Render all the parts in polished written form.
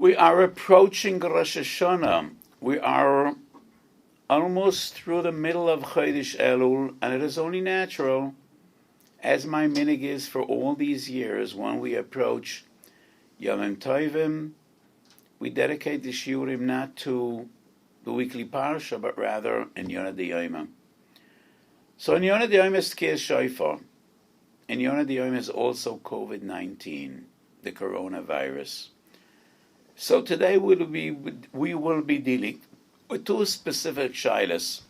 We are approaching Rosh Hashanah. We are almost through the middle of Chodesh Elul, and it is only natural, as my minig is for all these years, when we approach Yomim Tovim, we dedicate the shiurim not to the weekly parsha, but rather in Yonah D'Yoma. So in Yonah D'Yoma is Tkiyas Shofar. In Yonah D'Yoma is also COVID-19, the coronavirus. So today we will be dealing with two specific shilas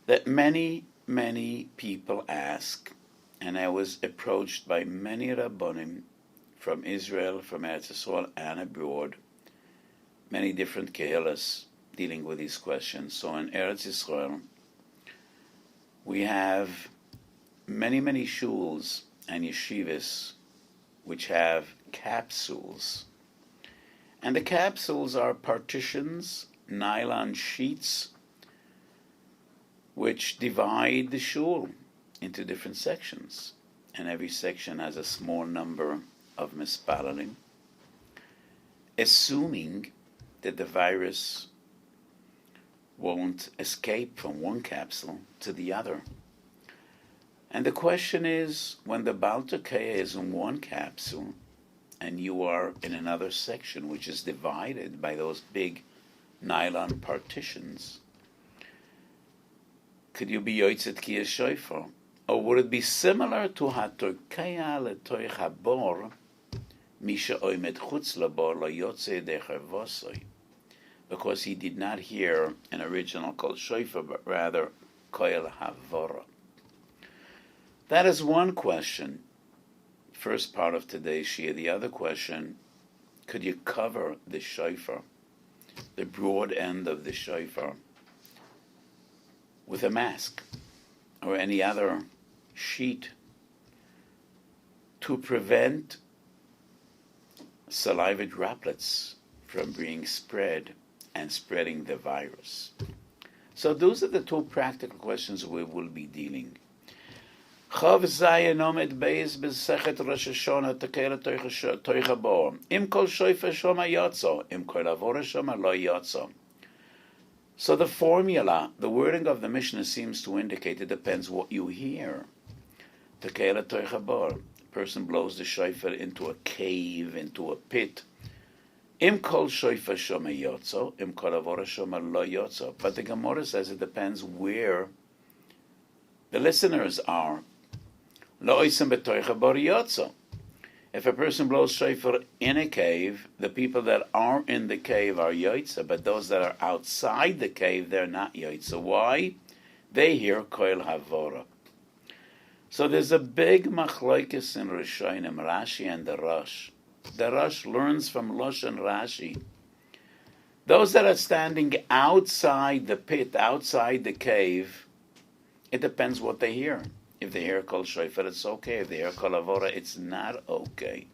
that many people ask, and I was approached by many Rabbonim from Israel, from Eretz Yisrael, and abroad, many different kehilas dealing with these questions. So in Eretz Yisrael, we have many shuls and yeshivas which have capsules. And the capsules are partitions, nylon sheets, which divide the shul into different sections. And every section has a small number of mispalalim, assuming that the virus won't escape from one capsule to the other. And the question is, when the Baal Tekeya is in one capsule and you are in another section which is divided by those big nylon partitions, could you be Yotzet Tkiyas Shofar? Or would it be similar to HaTorkeya LeToich HaBor, Misha Oimed Chutz LaBor Lo Yotze Decher Vosoi? Because he did not hear an original Kol Shofar, but rather Koel HaVorah. That is one question. First part of today's shir. The other question, could you cover the shofar, the broad end of the shofar, with a mask or any other sheet to prevent saliva droplets from being spread and spreading the virus? So those are the two practical questions we will be dealing. Chav Zayin Omed Beis B'Sechet Rosh Hashanah Tekeya Toich HaBor Im Kol Shofar Shoma Yotzo Im Kol Avora Shoma Lo Yotzo. So the formula, the wording of the Mishnah seems to indicate it depends what you hear. Tekeya Toich HaBor, a person blows the shofar into a cave, into a pit. Im Kol Shofar Shoma Yotzo Im Kol Avora Shoma Lo Yotzo. But the Gemara says it depends where the listeners are. If a person blows shofar in a cave, the people that are in the cave are yotza, but those that are outside the cave, they're not yotza. Why? They hear koil havora. So there's a big machlokes in Rishonim, Rashi and the Rosh. The Rosh learns from Loshen Rashi. Those that are standing outside the pit, outside the cave, it depends what they hear. If they hear Kol Shofar, it's okay. If they hear Kol Avora, it's not okay.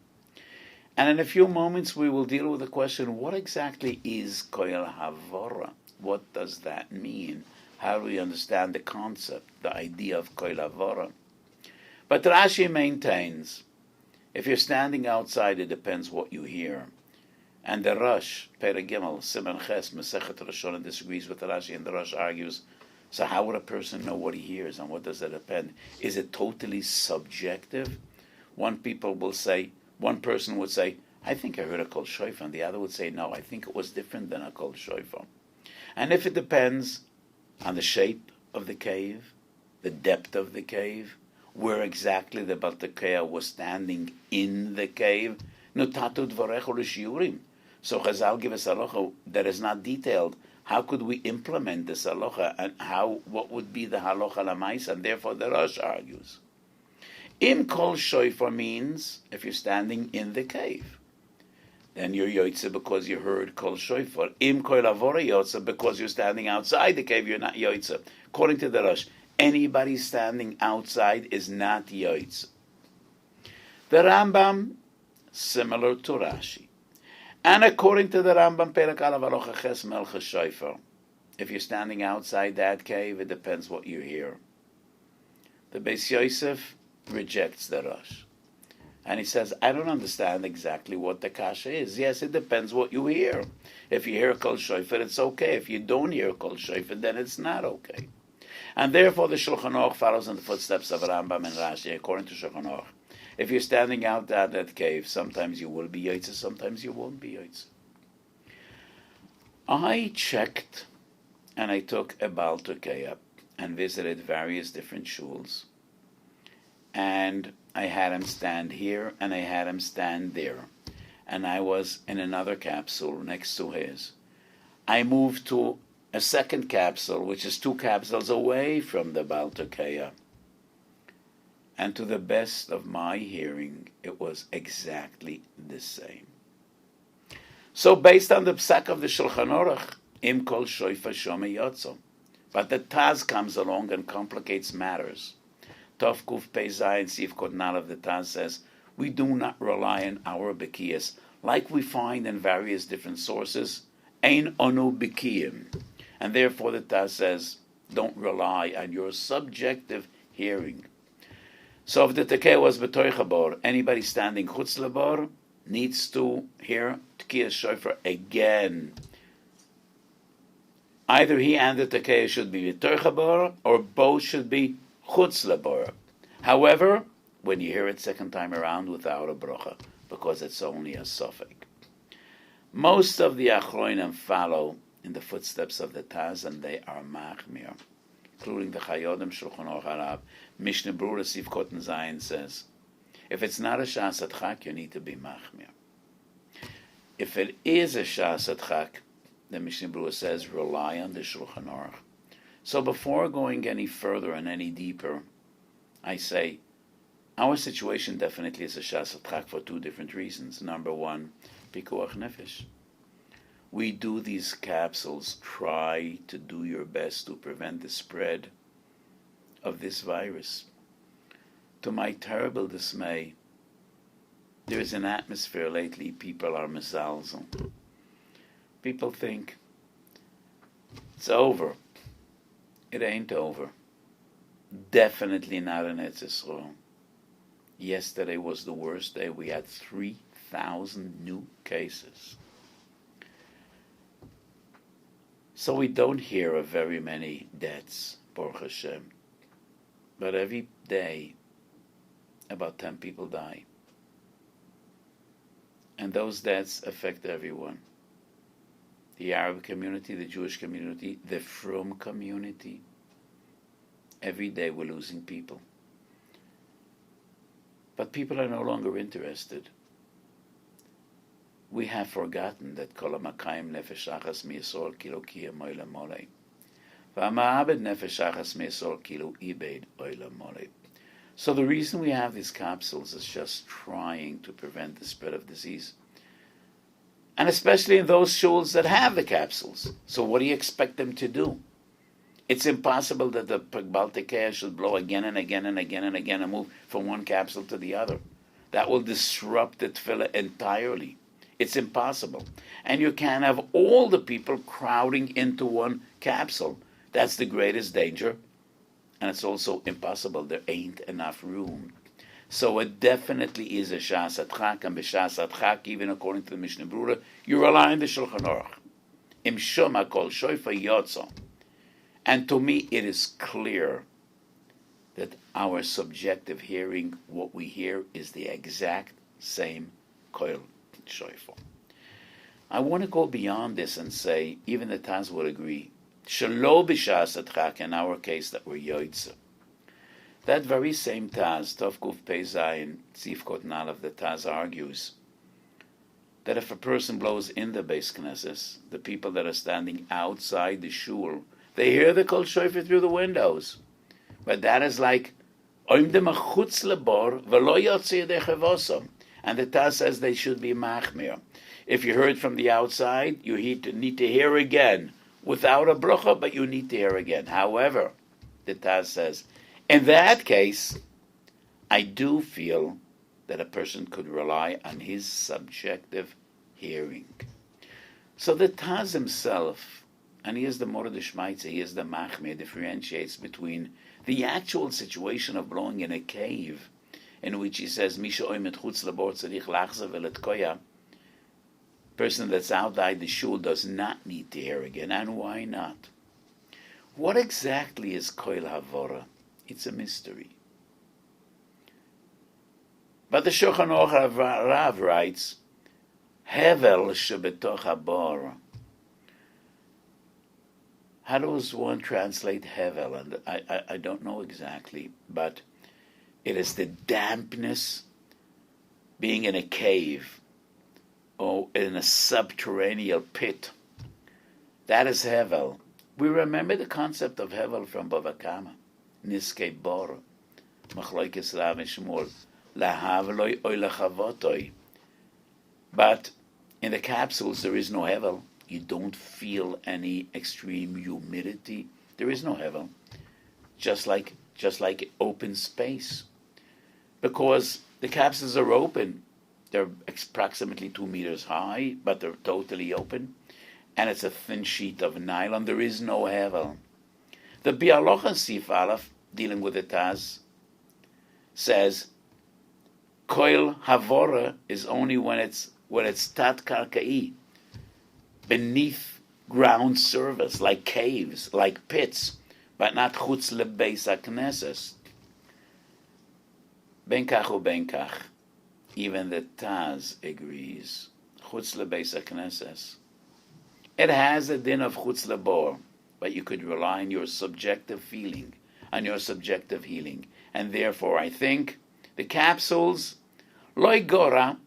And in a few moments, we will deal with the question, what exactly is Kol Havora? What does that mean? How do we understand the concept, the idea of Kol Havora? But Rashi maintains, if you're standing outside, it depends what you hear. And the Rosh, Perek Gimel, Siman Ches, Masechet Rosh Hashanah disagrees with Rashi, and the Rosh argues, so how would a person know what he hears, and what does it depend? Is it totally subjective? One person would say, I think I heard a Kol Shofar, and the other would say, no, I think it was different than a Kol Shofar. And if it depends on the shape of the cave, the depth of the cave, where exactly the Baal Tekeya was standing in the cave, Nutatu Dvarecho L'Shiurim. So Chazal give us a halacha that is not detailed. How could we implement this halacha, and what would be the halacha l'maisa? And therefore the Rosh argues. Im Kol Shofar means if you're standing in the cave, then you're yotze because you heard Kol Shofar. Im Kol Avora yotze because you're standing outside the cave, you're not yotze. According to the Rosh, anybody standing outside is not yotze. The Rambam, similar to Rashi. And according to the Rambam, Perek Alav Halacha Ches Melcha Shofar, if you're standing outside that cave, it depends what you hear. The Beis Yosef rejects the Rosh. And he says, I don't understand exactly what the kasha is. Yes, it depends what you hear. If you hear kol shofar, it's okay. If you don't hear kol shofar, then it's not okay. And therefore the Shulchan Aruch follows in the footsteps of Rambam and Rashi, according to Shulchan Aruch. If you're standing out at that cave, sometimes you will be Yotze, sometimes you won't be Yotze. I checked and I took a Baal Tukeya and visited various different shuls. And I had him stand here and I had him stand there. And I was in another capsule next to his. I moved to a second capsule, which is 2 capsules away from the Baal Tukeya. And to the best of my hearing, it was exactly the same. So based on the psak of the Shulchan Aruch, im kol shofar shomei yotzo. But the Taz comes along and complicates matters. Tov Kuf Pei Zayin Sif Kod Nalav, the Taz says, we do not rely on our bekiyas, like we find in various different sources, ein onu bekiyim. And therefore the Taz says, don't rely on your subjective hearing. So if the Tekeh was b'toich habor, anybody standing chutz labor needs to hear Tekiyas Shofar again. Either he and the Tekeh should be b'toich habor, or both should be chutz labor. However, when you hear it second time around without a bracha, because it's only a suffix. Most of the Achronim follow in the footsteps of the Taz, and they are machmir, including the Chayodim Shulchan Aruch Harav. Mishnah Berurah Sif Koten Zayin says, if it's not a Shas Adchak, you need to be machmir. If it is a Shas Adchak, the Mishnah Berurah says, rely on the Shulchan Aruch. So before going any further and any deeper, I say, our situation definitely is a Shas Adchak for 2 different reasons. Number 1, Pikuach Nefesh. We do these capsules, try to do your best to prevent the spread of this virus. To my terrible dismay, there is an atmosphere lately, people are mezalzel. People think, it's over. It ain't over. Definitely not in Eretz Yisrael. Yesterday was the worst day. We had 3,000 new cases. So we don't hear of very many deaths, Baruch Hashem. But every day, about 10 people die. And those deaths affect everyone. The Arab community, the Jewish community, the Frum community. Every day we're losing people. But people are no longer interested. We have forgotten that kol hamakayim nefesh achas miyisol kilo kiyam olam molei. V'hama'abed nefesh achas miyisol kilo ibed olam molei. So the reason we have these capsules is just trying to prevent the spread of disease. And especially in those shuls that have the capsules. So what do you expect them to do? It's impossible that the Baal Tukeya should blow again and again and again and again and move from one capsule to the other. That will disrupt the tefillah entirely. It's impossible. And you can't have all the people crowding into one capsule. That's the greatest danger. And it's also impossible. There ain't enough room. So it definitely is a Shas Adchak, and b'Shas Adchak, even according to the Mishnah Berurah, you rely on the Shulchan Aruch. Im shoma kol shofar yotzo. And to me, it is clear that our subjective hearing, what we hear, is the exact same kol shofar. I want to go beyond this and say, even the Taz would agree, shelo b'Shas Adchak, in our case, that we're Yotze. That very same Taz, Tov Kuf Pei Zayin, Tzif Kot Nalav, the Taz argues that if a person blows in the Beis Knesses, the people that are standing outside the shul, they hear the kol shofar through the windows. But that is like, Oimdem achutz lebor, v'lo yotzi yedei chavosom. And the Taz says they should be machmir. If you heard from the outside, you need to hear again. Without a bracha, but you need to hear again. However, the Taz says, in that case, I do feel that a person could rely on his subjective hearing. So the Taz himself, and he is the Mordeh Shmaitze, he is the Machmir, differentiates between the actual situation of blowing in a cave in which he says, Misha oimet chutz labor tzarich lachzav el et koya. Person that's outside the shul does not need to hear again. And why not? What exactly is koil havora? It's a mystery. But the Shulchan Aruch Rav writes, Hevel shebetoch habor. How does one translate hevel? And I don't know exactly, but it is the dampness being in a cave or in a subterranean pit. That is hevel. We remember the concept of hevel from Bava Kama. Niskei bor. Machloikes Rav and Shmuel. Lahavloi oy lachavotoi. But in the capsules there is no hevel. You don't feel any extreme humidity. There is no hevel. Just like open space. Because the capsules are open. They're approximately 2 meters high, but they're totally open. And it's a thin sheet of nylon. There is no hevel. The Bialocha Sif Aleph, dealing with the Taz, says, Koil Havora is only when it's Tat Karkai, beneath ground surface, like caves, like pits, but not Chutz Lebeis HaKnesses. Benkach u Benkach, even the Taz agrees, Chutz Lebeis HaKnesses. It has a din of Chutz Lebor, but you could rely on your subjective feeling, on your subjective healing. And therefore, I think the capsules, Loi Gora,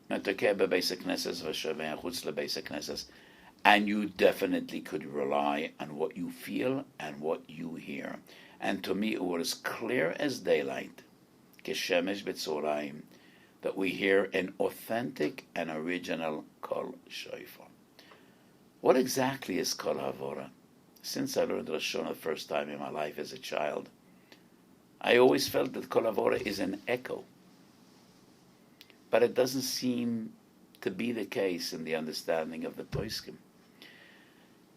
and you definitely could rely on what you feel and what you hear. And to me, it was clear as daylight, Keshemesh B'Tzoraim, that we hear an authentic and original Kol Shofar. What exactly is Kol Havora? Since I learned Rosh Hashanah the first time in my life as a child, I always felt that Kol Havora is an echo. But it doesn't seem to be the case in the understanding of the Poskim.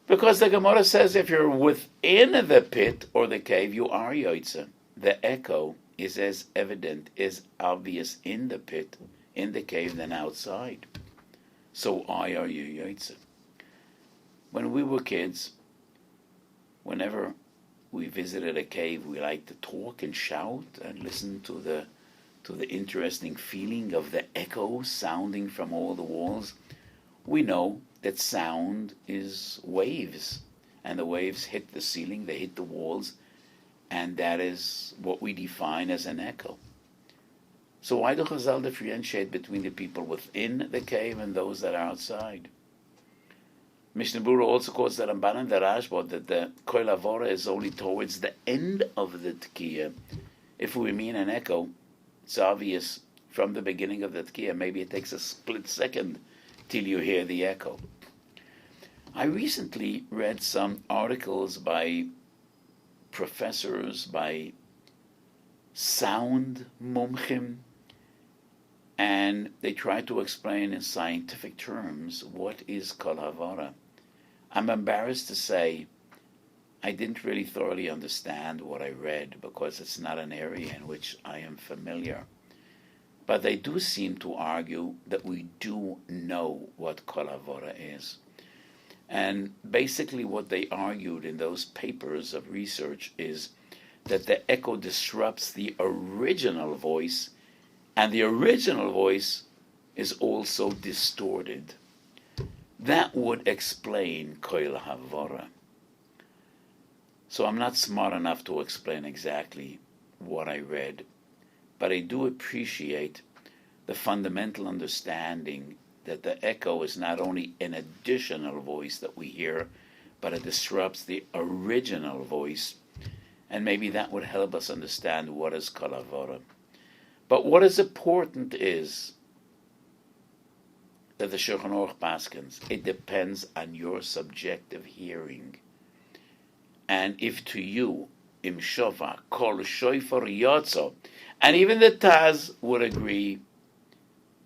Because the Gemara says if you're within the pit or the cave, you are Yoitza. The echo is as evident, as obvious in the pit, in the cave, than outside. So why are you Yoitza? When we were kids, whenever we visited a cave, we liked to talk and shout and listen to the interesting feeling of the echo sounding from all the walls. We know that sound is waves, and the waves hit the ceiling, they hit the walls, and that is what we define as an echo. So why do Chazal differentiate between the people within the cave and those that are outside? Mishnah Berurah also quotes the Ramban and the Rashba that the Koil Havora is only towards the end of the Tkiyah. If we mean an echo, it's obvious from the beginning of the Tkiyah. Maybe it takes a split second till you hear the echo. I recently read some articles by professors, by sound mumchim, and they try to explain in scientific terms what is Kol Havora. I'm embarrassed to say I didn't really thoroughly understand what I read because it's not an area in which I am familiar. But they do seem to argue that we do know what Kol Havora is. And basically what they argued in those papers of research is that the echo disrupts the original voice, and the original voice is also distorted. That would explain Koil Havora. So I'm not smart enough to explain exactly what I read, but I do appreciate the fundamental understanding that the echo is not only an additional voice that we hear, but it disrupts the original voice, and maybe that would help us understand what is Kol Havora. But what is important is that the Shulchan Aruch paskins, it depends on your subjective hearing. And if to you, im Shofar, Kol Shofar Yotzo, and even the Taz would agree,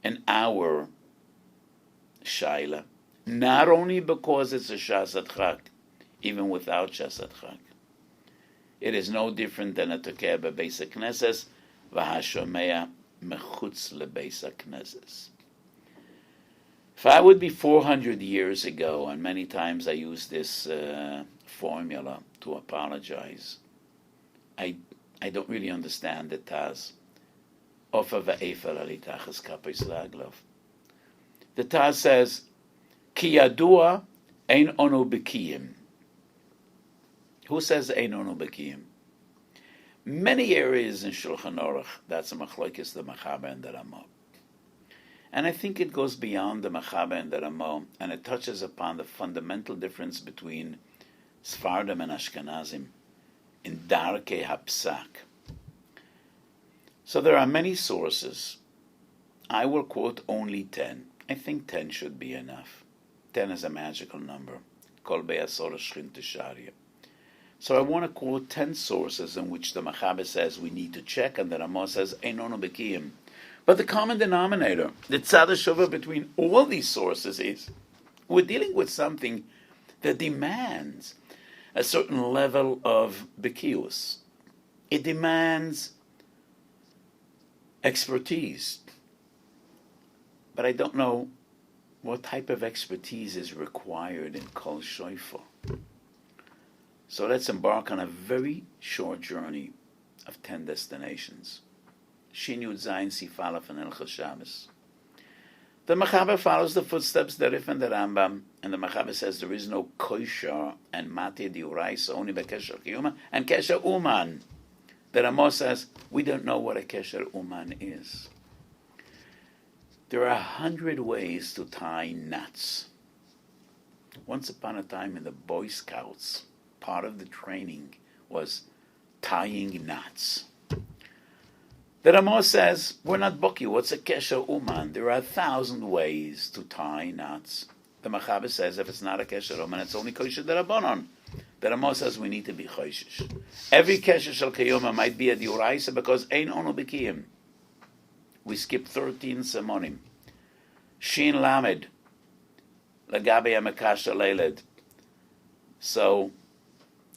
an hour Shaila, not only because it's a Shasat Chak, even without Shasat Chak. It is no different than a Tokeh Bebeis HaKnesses, V'hashomea mechutz lebeis hakneses. If I would be 400 years ago, and many times I use this formula to apologize, I don't really understand the Taz. Ofa ve'efer alitachas kapis laglov. The Taz says, Ki yadua ein onu bekiyim. Who says ein onu bekiyim? Many areas in Shulchan Aruch, that's a machlokes the Mechaber and the Ramah. And I think it goes beyond the Mechaber and the Ramah, and it touches upon the fundamental difference between Sfardim and Ashkenazim in Darkei HaPsak. So there are many sources. I will quote only 10. I think 10 should be enough. 10 is a magical number. Kol be'asor shchin tisharya. So I want to quote 10 sources in which the Mechaber says we need to check, and the Ramah says Einono Bekiyim. But the common denominator, the tzad shova between all these sources is we're dealing with something that demands a certain level of bekius. It demands expertise. But I don't know what type of expertise is required in Kol Shofar. So let's embark on a very short journey of 10 destinations. Shin Yud Zayin Sif Aleph and Hilchos Shabbos. The Mechaber follows the footsteps the Rif and the Rambam, and the Mechaber says there is no kosher and mati diuraisa, only bekesher kiyuma and kesher uman. The Ramah says we don't know what a kesher uman is. There are 100 ways to tie knots. Once upon a time in the Boy Scouts, part of the training was tying knots. The Ramah says, we're not bookie, what's a kesher uman? There are 1,000 ways to tie knots. The Mechaber says, if it's not a kesher uman, it's only kosher derabanan. The Ramah says we need to be choishish. Every kesher shel kiyoma might be a diuraisa because ein onu bekiyim. We skip 13 semonim. Shin lamed. Lagabe amekasha leiled. So,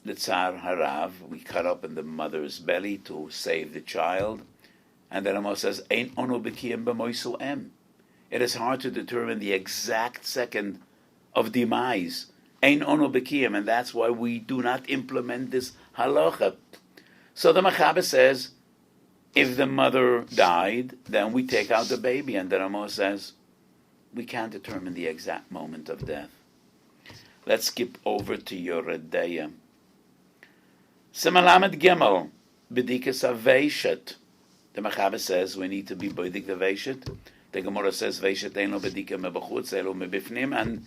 the Tzar Harav, we cut up in the mother's belly to save the child. And the Ramah says, Ein onu bekiyim b'moisu em. It is hard to determine the exact second of demise. Ein onu bekiyim, and that's why we do not implement this halacha. So the Mechaber says, if the mother died, then we take out the baby. And the Ramah says, we can't determine the exact moment of death. Let's skip over to Yoredeya. Simalamed Gimel, B'dikas Aveishet. The Mechaber says we need to be B'dik the Veishet. The Gemara says Veishet ein lo b'dika mebachutz, ein lo mebifnim,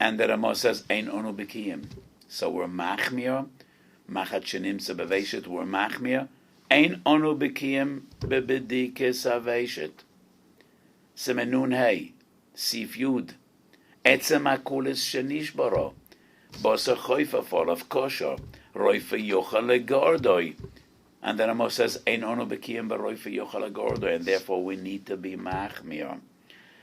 and the Ramah says ein onu bekiyim. So we're machmir, machat shenimtza b'veishet, we're machmir, ein onu bekiyim b'dikas Aveishet. Simenun Hey, Sif Yud, Etzem HaKulis Shenishbaro, Bosa Choifa Fall of Kosher, Roifa Yochel Legordoi. And then Ramah says, Ein onu bekiyim b'roifa yochel legordoi, and therefore we need to be machmir.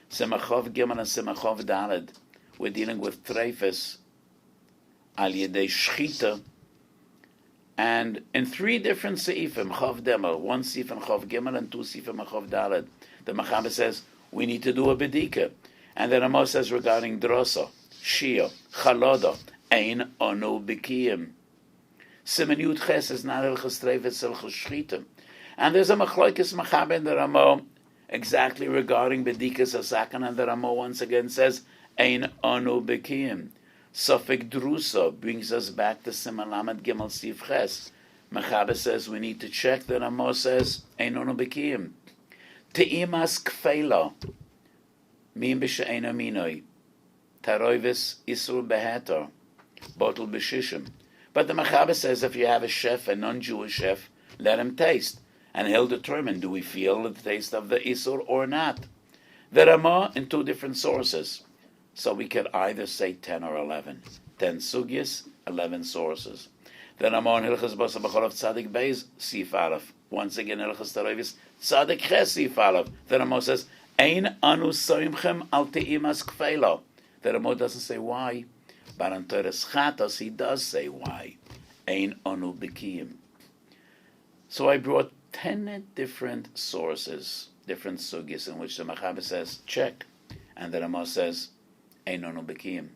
Semachov Gimel and Semachov Daled, we're dealing with treifes, al yedei shchita, and in 3 different seifim, Chav Demel, 1 seif in Chav Gimel and 2 seif in Chav Daled. The Mechaber says, we need to do a bedika. And then Ramah says regarding drosa, shia, chaloda, ein onu bekiyim. Simen Yud Ches is not Hilchos Treifes, Hilchos Shchita. And there's a machlokes Mechaber in the Ramah exactly regarding bedikas asakan, and the Ramah once again says, ein onu bekiyim. Sofek drusa brings us back to Siman Lamed Gimel Sif Ches. Mechaber says we need to check. The Ramah says, ein onu bekiyim. Te'imas kfeila, min b'she'en aminoi, taroivis isur beheter, bottle b'shishim. But the Mechaber says if you have a chef, a non-Jewish chef, let him taste. And he'll determine, do we feel the taste of the Isur or not? The Ramah in 2 different sources. So we could either say 10 or 11. 10 sugyas, 11 sources. The Ramah in Hilchos Basa B'cholav Tzadik Beis, Sif Aleph. Once again, Hilchos Taroivis, Tzadik Ches, Sif Aleph. The Ramah says, Ein anu soimchem al te'imas kfeila. The Ramah doesn't say why. But on Teres Chatos, he does say why. Ein onu bekiyim. So I brought 10 different sources different sugis in which the Machaber says, check, and the Ramah says, Einonu Bekiyim.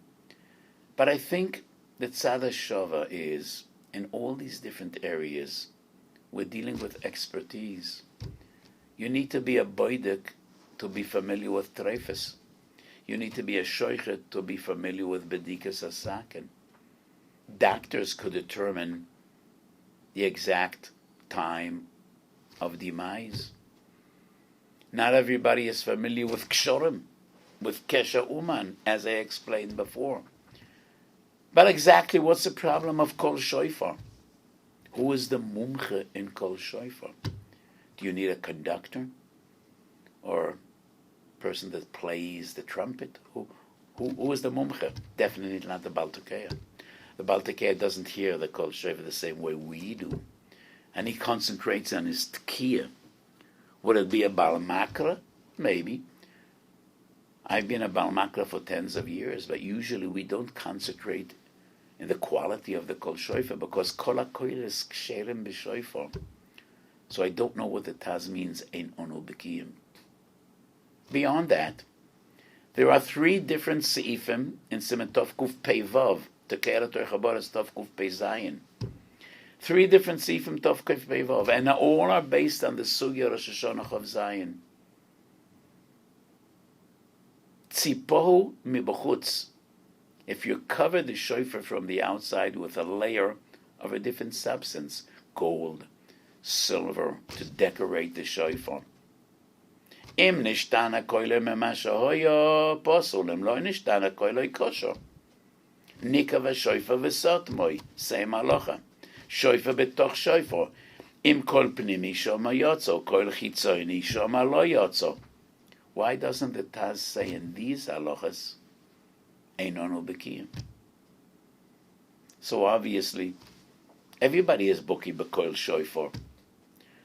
But I think the Tzad HaShava is, in all these different areas, we're dealing with expertise. You need to be a boidik to be familiar with treifes. You need to be a shoichet to be familiar with bedikas asaken. Doctors could determine the exact time of demise. Not everybody is familiar with kshorim, with kesha uman, as I explained before. But exactly what's the problem of kol shofar? Who is the mumche in kol shofar? Do you need a conductor or a person that plays the trumpet? Who is the mumche? Definitely not the Baltukeya. The Baltukeya doesn't hear the kol shofar the same way we do, and he concentrates on his tkiyah. Would it be a Bal Makra? Maybe. I've been a Bal Makra for tens of years, but usually we don't concentrate in the quality of the kol shofar because kol hakoil is ksherim b'shofar. So I don't know what the Taz means, ein onu b'kiyim. Beyond that, there are 3 different seifim in Siman Tov Kuf Pei Vav, Tekeirat Torah Chabaras Tov Kuf Pei Zayin. 3 different seifim Tov Kuf Pei Vav, and all are based on the Sugya Rosh Hashanah Chav Zayin. Tzipohu mibochutz. If you cover the shofar from the outside with a layer of a different substance, gold, silver, to decorate the shofar. Im nishtana koile memasha hoya posul, im lo nishtana koile kosher. Nika v'shofar v'sotmoi, same halacha. Shofar betoch shofar. Im kol pnimi shoma yotzo, kol chitzoni shoma lo yotzo. Why doesn't the Taz say in these halachas, Einonu Bekiyim? So obviously, everybody is buki b'kol shofar.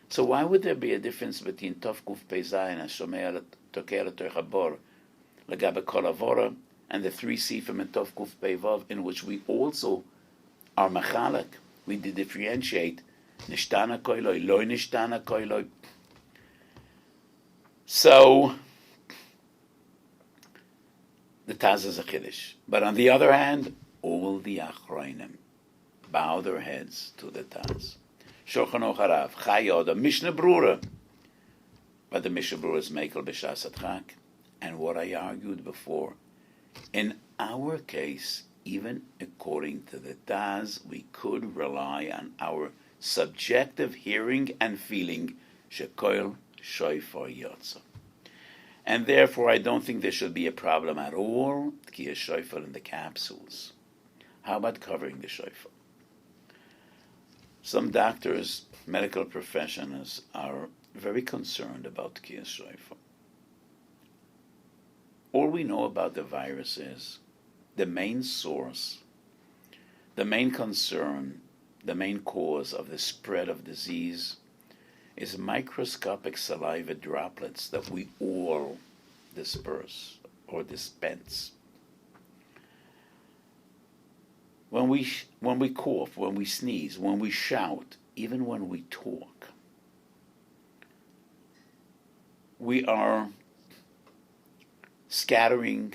So why would there be a difference between Tov Kuf Pei Zayin and Shomei Tokei Torah Chabor, Legabe Kol Avora, and the 3 Sifim in Tov Kuf Pei Vav, in which we also are machalek, we differentiate Nishtana Koiloi, Loi Nishtana Koiloi. So the Taz is a Chiddush. But on the other hand, all the Achroinim bow their heads to the Taz. Shulchan Aruch Harav, Chayod, the Mishnah Brura. But the Mishnah Brura is Mekel B'Shas Adchak. And what I argued before, in our case, even according to the Taz, we could rely on our subjective hearing and feeling, Shekoil Shofar Yotza. And therefore, I don't think there should be a problem at all, Tkiyah Shofar in the capsules. How about covering the shofar? Some doctors, medical professionals, are very concerned about Tkiyah Shofar. All we know about the virus is the main source, the main concern, the main cause of the spread of disease is microscopic saliva droplets that we all disperse or dispense. When we cough, when we sneeze, when we shout, even when we talk, we are scattering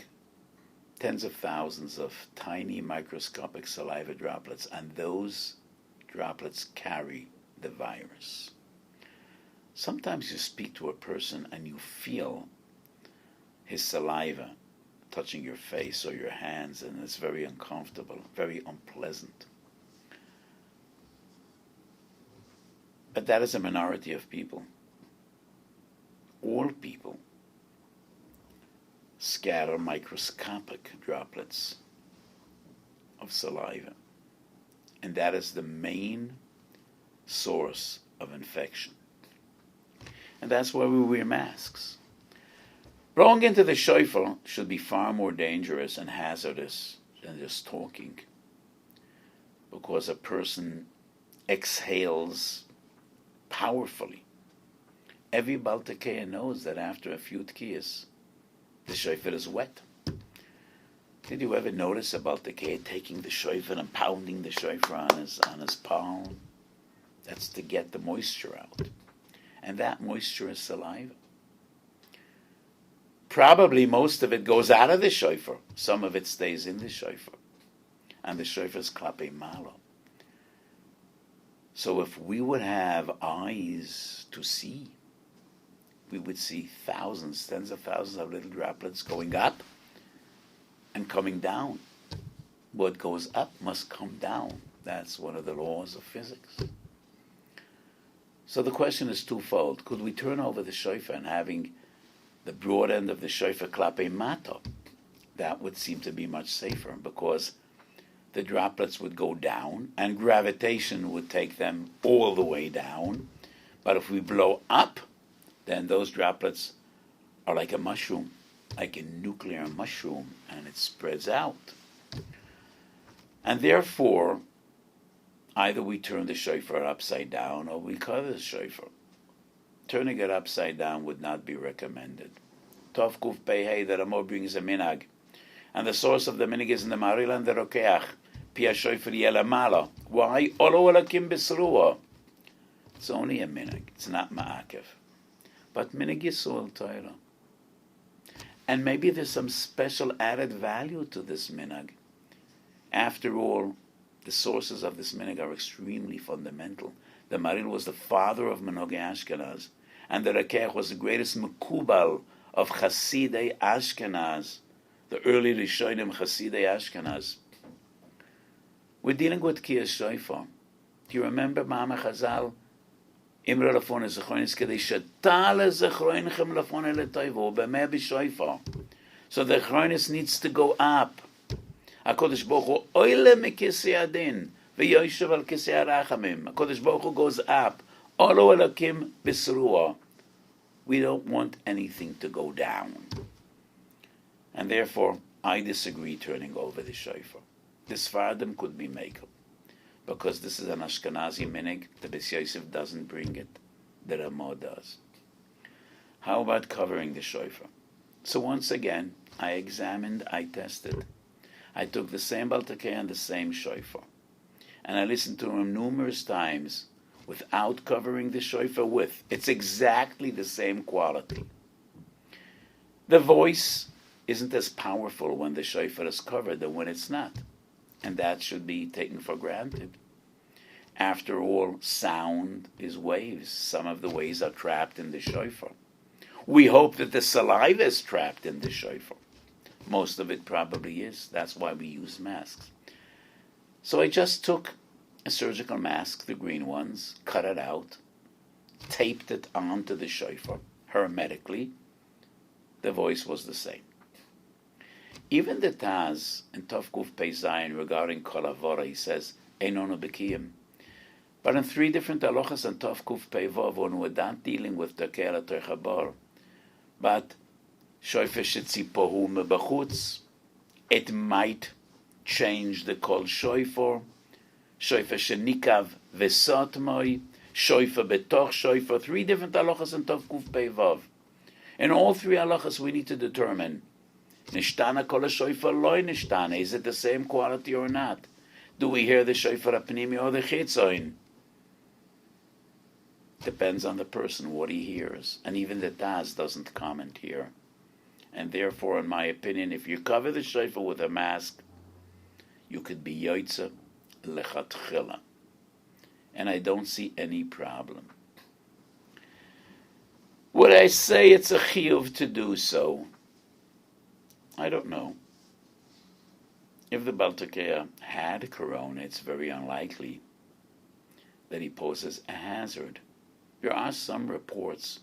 tens of thousands of tiny microscopic saliva droplets, and those droplets carry the virus. Sometimes you speak to a person and you feel his saliva touching your face or your hands, and it's very uncomfortable, very unpleasant. But that is a minority of people. All people scatter microscopic droplets of saliva, and that is the main source of infection. And that's why we wear masks. Blowing into the shofar should be far more dangerous and hazardous than just talking, because a person exhales powerfully. Every Baltukeya knows that after a few tkiyas, the shofar is wet. Did you ever notice a Baltukeya taking the shofar and pounding the shofar on his palm? That's to get the moisture out. And that moisture is saliva. Probably most of it goes out of the shofar. Some of it stays in the shofar. And the shofar is klape malo. So if we would have eyes to see, we would see thousands, tens of thousands of little droplets going up and coming down. What goes up must come down. That's one of the laws of physics. So the question is twofold. Could we turn over the shofar and having the broad end of the shofar klape mato? That would seem to be much safer because the droplets would go down and gravitation would take them all the way down. But if we blow up, then those droplets are like a mushroom, like a nuclear mushroom, and it spreads out. And therefore, either we turn the shofar upside down or we cover the shofar. Turning it upside down would not be recommended. Tov Kuf Pei Hey, the Ramo brings a minhag. And the source of the minhag is in the Maril and the Rokeach. Pia shofar yelamala. Why? Olo olakim besruah. It's only a minhag. It's not ma'akev. But minhag Yisrael Torah. And maybe there's some special added value to this minhag. After all, the sources of this minhag are extremely fundamental. The Maril was the father of Menogei Ashkenaz, and the Rokeach was the greatest mekubal of Chasidei Ashkenaz, the early Rishonim Chasidei Ashkenaz. We're dealing with Kiyas Shofar. Do you remember Mama Chazal? Imra lafon ezechronis kedei shetale zechroinchem lafon eletoivo b'meh b'shofar. So the chronis needs to go up. HaKadosh Baruch Hu oile mekisei adin v'yoshev al kisei harachamim. HaKadosh Baruch Hu goes up. Olo elakim b'sruah. We don't want anything to go down. And therefore, I disagree turning over the shofar. The Sfardim could be makel, because this is an Ashkenazi minhag. The Beis Yosef doesn't bring it. The Ramah does. How about covering the shofar? So once again, I examined, I tested. I took the same Baltakeh and the same shofar, and I listened to him numerous times without covering the shofar with. It's exactly the same quality. The voice isn't as powerful when the shofar is covered than when it's not. And that should be taken for granted. After all, sound is waves. Some of the waves are trapped in the shofar. We hope that the saliva is trapped in the shofar. Most of it probably is. That's why we use masks. So I just took a surgical mask, the green ones, cut it out, taped it onto the shofar hermetically. The voice was the same. Even the Taz in Tov Kuf Pei Zayin regarding Kol Havora, he says, Einonu Bekiyim. But in three different halachas in Tov Kuf Pei Vav, when we're not dealing with Tekel HaTorchabar, but Shofar Shetzipohu Mebachutz, it might change the Kol Shofar, Shofar Shenikav Vesotmoi, Shofar Betoch Shofar, three different halachas in Tov Kuf Pei Vav. In all three halachas, we need to determine Nishtana kol shofar loy nishtana. Is it the same quality or not? Do we hear the shofar apnimi or the chitzoin? Depends on the person what he hears, and even the Taz doesn't comment here. And therefore, in my opinion, if you cover the shofar with a mask, you could be yoitza lechatchila, and I don't see any problem. Would I say it's a chiyuv to do so? I don't know. If the Baltakeh had corona, it's very unlikely that he poses a hazard. There are some reports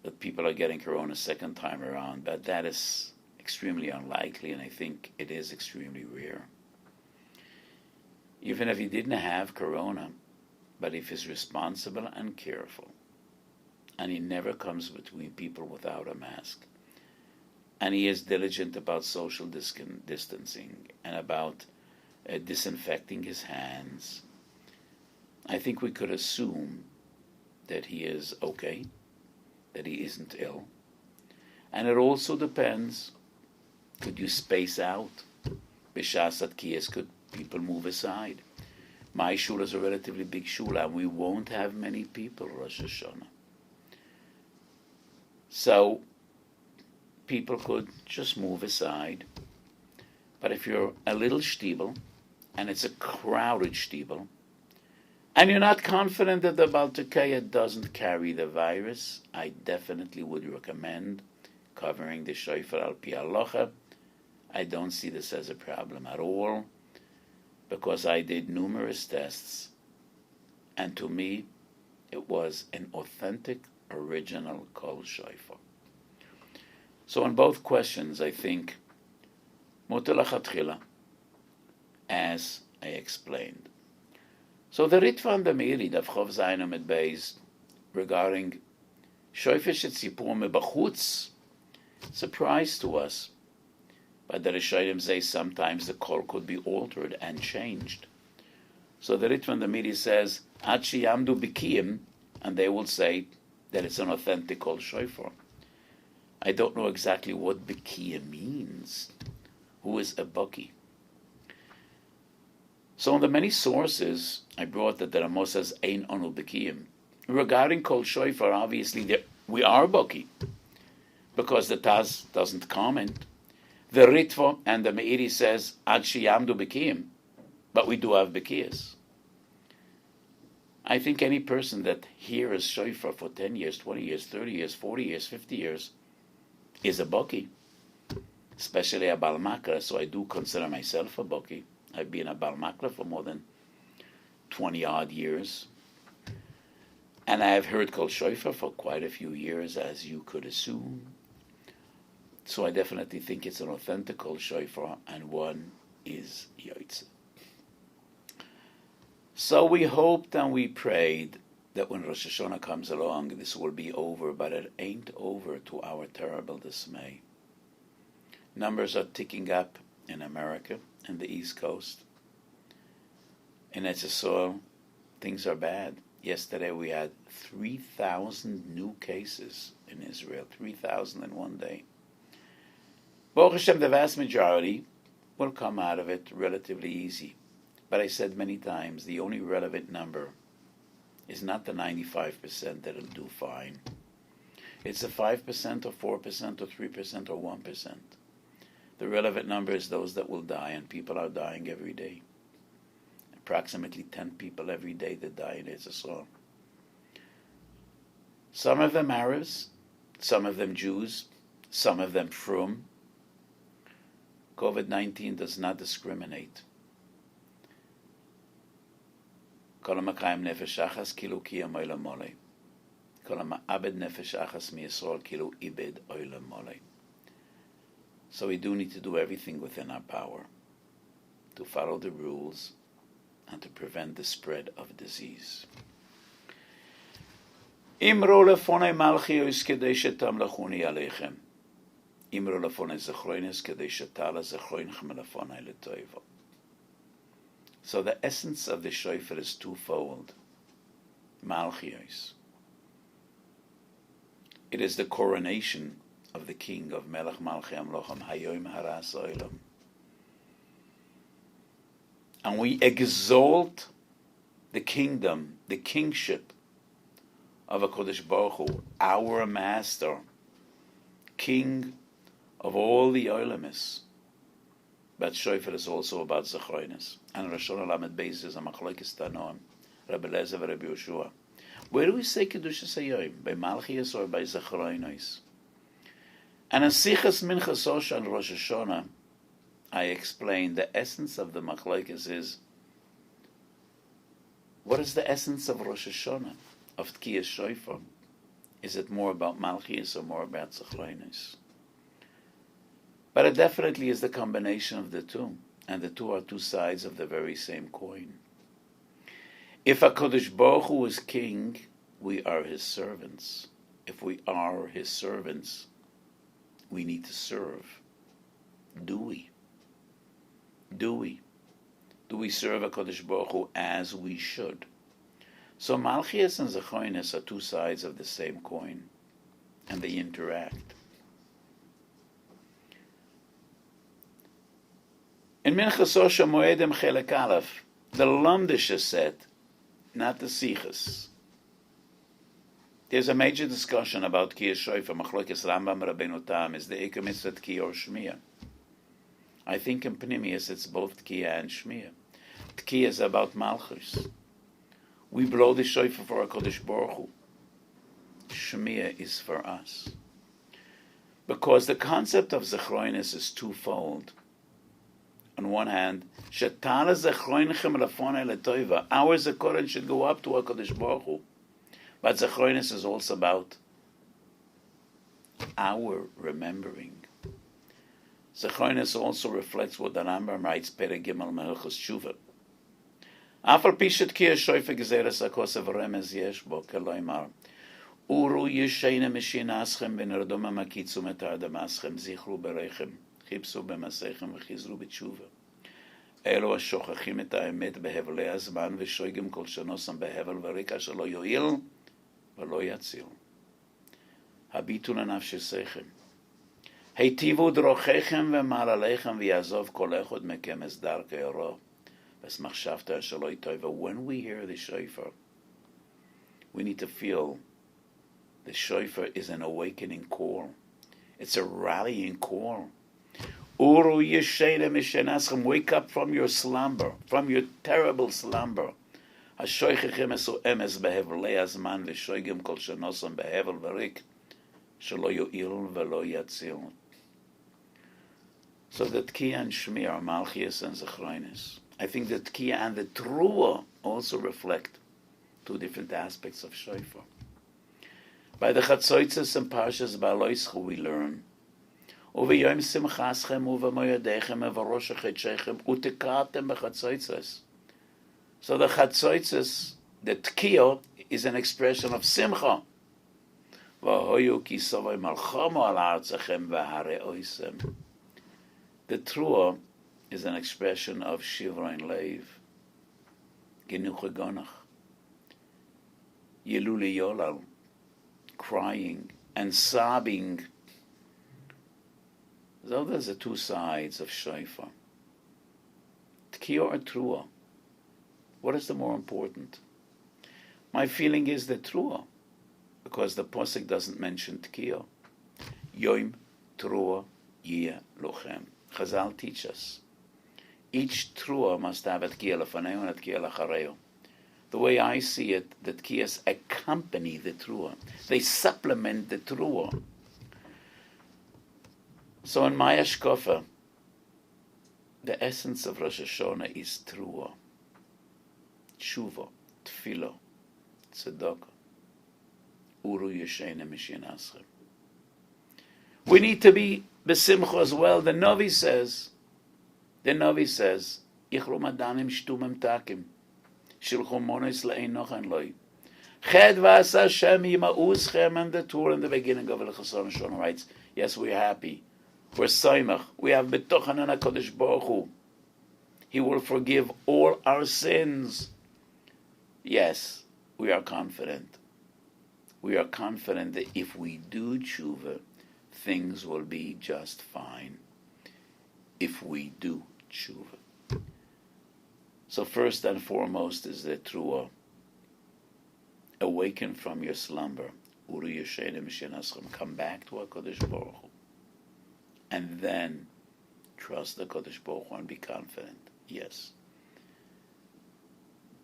that people are getting corona second time around, but that is extremely unlikely, and I think it is extremely rare. Even if he didn't have corona, but if he's responsible and careful, and he never comes between people without a mask, and he is diligent about social distancing and about disinfecting his hands, I think we could assume that he is okay, that he isn't ill. And it also depends, could you space out? B'shas Atkiyas, could people move aside? My shul is a relatively big shul, and we won't have many people Rosh Hashanah. So, people could just move aside. But if you're a little shtibel, and it's a crowded shtibel, and you're not confident that the Baltukaya doesn't carry the virus, I definitely would recommend covering the shofar al pi halacha. I don't see this as a problem at all, because I did numerous tests, and to me, it was an authentic, original kol shofar. So on both questions, I think mutar lachatchila, as I explained. So the Ritva and the Meiri, Daf Chov Zayin Amud Beis, regarding shofar shetzipur mebachutz, surprise to us. But the Rishonim say sometimes the kol could be altered and changed. So the Ritva and the Meiri says, Ad sheyamdu b'kiyim, and they will say that it's an authentic kol shofar. I don't know exactly what b'kiyim means. Who is a baki? So in the many sources, I brought that the Ramos says, Ein onu b'kiyim. Regarding kol shofar, obviously we are baki, because the Taz doesn't comment. The Ritva and the Meiri says, Ad sheyamdu b'kiyim, but we do have b'kiyas. I think any person that hears shofar for 10 years, 20 years, 30 years, 40 years, 50 years is a baki, especially a Bal Makra, so I do consider myself a baki. I've been a Bal Makra for more than 20 odd years. And I have heard kol shofar for quite a few years, as you could assume. So I definitely think it's an authentic kol shofar, and one is yotze. So we hoped and we prayed that when Rosh Hashanah comes along, this will be over, but it ain't over, to our terrible dismay. Numbers are ticking up in America and the East Coast. In Etzisol, things are bad. Yesterday we had 3,000 new cases in Israel, 3,000 in one day. Baruch Hashem, the vast majority will come out of it relatively easy. But I said many times, the only relevant number is not the 95% that'll do fine. It's the 5% or 4% or 3% or 1%. The relevant number is those that will die, and people are dying every day. Approximately 10 people every day that die in Israel. Some of them Arabs, some of them Jews, some of them frum. COVID-19 does not discriminate. כל המקיים נפש אחס כאילו קיים עולם מולה. כל המעבד נפש אחס מישראל כאילו איבד עולם מולה. So we do need to do everything within our power to follow the rules and to prevent the spread of disease. אמרו לפוני מלכיוס כדי שתמלכוני עליכם. אמרו לפוני זכרוינס כדי שתעלה זכרוינכם לפוני לטובה. So the essence of the shofar is twofold. Malchios. It is the coronation of the king of Melech Malchi Amlocham Hayom Haras Olam. And we exalt the kingdom, the kingship of HaKadosh Baruch Hu, our master, king of all the Olamis. But shofar is also about zechroinus. And Rosh Hashanah Lamed Beis is a machlokes tanoim, Rabbi Eliezer and Rabbi Yoshua. Where do we say Kedushas Hayom? By Malchias or by zechroinus? And in Sichas Minchas Osha and Rosh Hashanah, I explain the essence of the machlokes is, what is the essence of Rosh Hashanah, of Tkiyas Shofar? Is it more about Malchias or more about zechroinus? But it definitely is the combination of the two, and the two are two sides of the very same coin. If HaKadosh Baruch Hu is king, we are his servants. If we are his servants, we need to serve. Do we? Do we? Do we serve HaKadosh Baruch Hu as we should? So Malchias and Zechroinus are two sides of the same coin, and they interact. In Minchas Osha Moedem Chelek Aleph, the Lamdish is said, not the Sichas. There's a major discussion about Tkiyah Shofar, Machlokes Rambam Rabbeinu Tam, is the Eker Mitzvah Tkiyah or Shmiyah. I think in Pnimius it's both Tkiyah and Shmiyah. Tkiyah is about Malchus. We blow the Shofar for HaKadosh Baruch Hu. Shmiyah is for us. Because the concept of Zechroinus is twofold. On one hand, Shetala Zechroinchem Rafonei Letoiva. Our Zechroin should go up to HaKadosh Baruch Hu. But Zechroinus is also about our remembering. Zechroinus also reflects what the Rambam writes, Perek Gimel Mehilchos Tshuva. Afal Pishet Tkiyah Shofar Gezeres HaKosev Remez Yesh Bo Keloimar. Uru Yeshena Mishinaschem V'nerdom HaMakitzu Metar Damaschem Zichru Bereichem Chipsu B'Masechem V'chizru B'Tshuva. אלו השוכחים את האמת בהבלי הזמן ושויגים כל שנוסם בהבל וריקה שלא יועיל ולא יציל. הביטו לנפשכם. היטיבו דרכיכם ומעלליכם ויעזוב כל אחד מכם את דרכי הרע. ושמחשבת שלא יטויבה. When we hear the shofar, we need to feel the shofar is an awakening call. It's a rallying call. Uru yeshena mishenaschem, wake up from your slumber, from your terrible slumber. Hashoichechem esu emes behevlei azman v'shoigim kol shenosam behevel v'rik shelo yo'il v'lo yatzil. So the Tkiyah and Shmiyah are Malchias and Zechroinus. I think the Tkiyah and the Truah also reflect two different aspects of Shofar. By the Chatzoitzes and Parshas Ba'aloischa we learn וביום שמחסכם ובמועדיכם ובראש חדשכם ותקעתם בחצוצס. So the chatzotzus, the tkiyah, is an expression of simcha. והויו כי סבוי מלחמו על ארצכם והרעויסם. The truah is an expression of shivroin leiv, genuche gonach, yeluli yolal, crying and sobbing. So there's the two sides of shofar. Tkiyah or truah? What is the more important? My feeling is the truah, because the posuk doesn't mention tkiyah. Yom truah yeh lochem. Chazal teach us. Each truah must have a tkiyah lefaneu and a tkiyah lachareu. The way I see it, the tkiyahs accompany the truah. They supplement the truah. So in my hashkafa, the essence of Rosh Hashanah is truah, tshuva, tefillah, tzedakah, uru yeshena mishenaschem. We need to be besimcha as well. The Navi says, Yichru madanim shtumim takim, shilchu monos le'einochan loi. Ched v'asa Hashem yima'uzchem, and the Torah in the beginning of Elchasson Shon writes, yes, we're happy. We're soymach. We have betochen on HaKadosh Baruch Hu. He will forgive all our sins. Yes, we are confident. We are confident that if we do tshuva, things will be just fine. If we do tshuva. So first and foremost is the truah. Awaken from your slumber. Uru yeshena mishenaschem. Come back to HaKadosh Baruch Hu. And then trust the Kodesh Baruch Hu and be confident. Yes.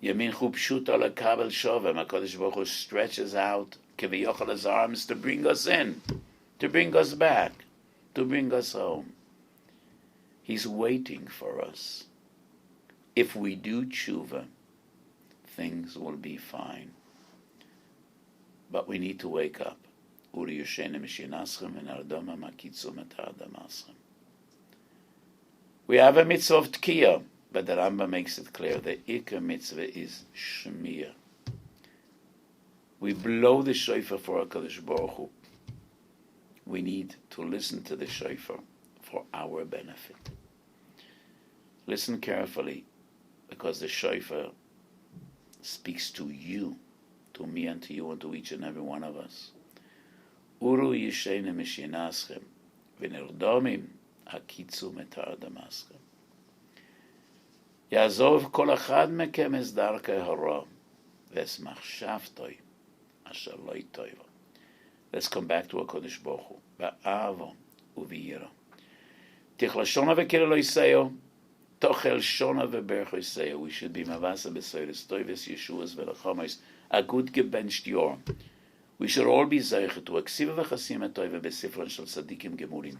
Yamin chu pshuta lekabel shovem. HaKadosh Baruch Hu stretches out kiviyachal his arms to bring us in, to bring us back, to bring us home. He's waiting for us. If we do tshuva, things will be fine. But we need to wake up. We have a mitzvah of tkiyah, but the Rambam makes it clear the ikar mitzvah is shmiyah. We blow the shofar for HaKadosh Baruch Hu. We need to listen to the shofar for our benefit. Listen carefully, because the shofar speaks to you, to me and to you and to each and every one of us. Uru yeshena mishenaschem v'nirdomim hakitzu metar damaschem. Yazov kol achad mekem es darkei hara v'es machshavtoi asher lo toiva. Let's come back to HaKadosh Baruch Hu. Ba'ava u'v'yira. Tichlashona v'kira lo yiseo, tochel shona v'berch yiseo. We should be mavasa b'soiris toivis, Yeshuas v'lachamos, a good gebenched yor. We should all be zeicha to aksiva v'chasim atoiva b'sifran shel tzadikim gemurim,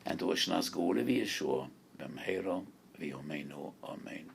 and to ashnas geula v'Yeshua, b'mheira v'yomeinu. Amen.